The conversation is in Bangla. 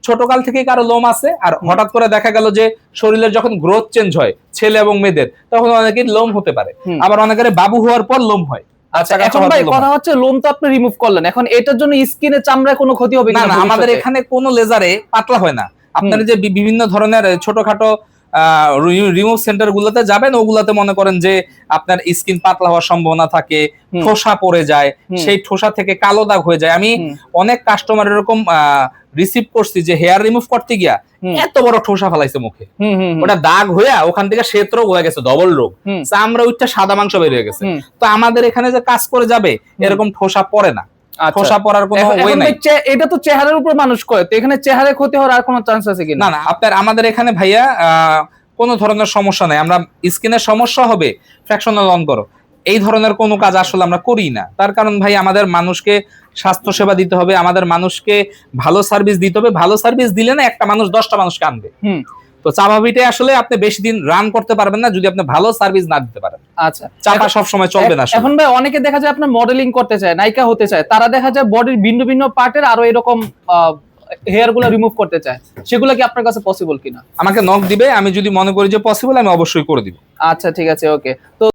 ছোটকাল থেকে কারো লোম আছে আর হঠাৎ করে দেখা গেল যে শরীরের যখন গ্রোথ চেঞ্জ হয় ছেলে এবং মেয়েদের, তখন অনেকের লোম হতে পারে, আবার অনেকের বাবু হওয়ার পর লোম হয়। আচ্ছা, এখন ভাই কথা হচ্ছে লোম তো আপনি রিমুভ করলেন, এখন এটার জন্য স্কিনে চামড়ায় কোনো ক্ষতি হবে না? কিনা? না, আমাদের এখানে কোনো লেজারে পাতলা হয় না। আপনারা যে বিভিন্ন ধরনের ছোটখাটো রিমুভ সেন্টার গুলোতে যাবেন, ওগুলাতে মনে করেন যে আপনার স্কিন পাতলা হওয়ার সম্ভাবনা থাকে, ঠোসা পড়ে যায়, সেই ঠোসা থেকে কালো দাগ হয়ে যায়। আমি অনেক কাস্টমার এরকম রিসিভ করছি যে হেয়ার রিমুভ করতে গিয়া এত বড় ঠোসা ফেলাইছে মুখে, ওটা দাগ হইয়া ওখান থেকে শ্বেত রোগ হয়ে গেছে, ডবল রোগ, চামড়া উঠটা সাদা মাংস বের হয়ে গেছে। তো আমাদের এখানে যে কাজ করে যাবে এরকম ঠোসা পড়ে না, ঠোসা পড়ার কোনো ওয়ে নাই। এটা তো চেহারার উপর মানুষ করে, তো এখানে চেহারায় ক্ষতি হওয়ার আর কোনো চান্স আছে কিনা? না না, আপনার আমাদের এখানে ভাইয়া কোনো ধরনের সমস্যা নাই। আমরা স্কিনের সমস্যা হবে ফ্র্যাকশনাল অন করো, এই ধরনের কোনো কাজ আসলে আমরা করি না। তার কারণ ভাই আমাদের মানুষকে স্বাস্থ্য সেবা দিতে হবে, আমাদের মানুষকে ভালো সার্ভিস দিতে হবে। ভালো সার্ভিস দিলে না একটা মানুষ 10টা মানুষকে আনবে। তো চাপাবিটাই আসলে আপনি বেশি দিন রান করতে পারবেন না যদি আপনি ভালো সার্ভিস না দিতে পারেন। আচ্ছা, চাপা সব সময় চলবে না। এখন ভাই অনেকে দেখা যায় আপনার মডেলিং করতে চায়, নায়িকা হতে চায়, তারা দেখা যায় বডির ভিন্ন ভিন্ন পার্টের আরো এরকম হেয়ার গুলো রিমুভ করতে চায়, সেগুলো কি আপনার কাছে পসিবল কিনা? আমাকে নক দিবে, আমি যদি মনে করি যে পসিবল আমি অবশ্যই করে দিব। আচ্ছা ঠিক আছে, ওকে। তো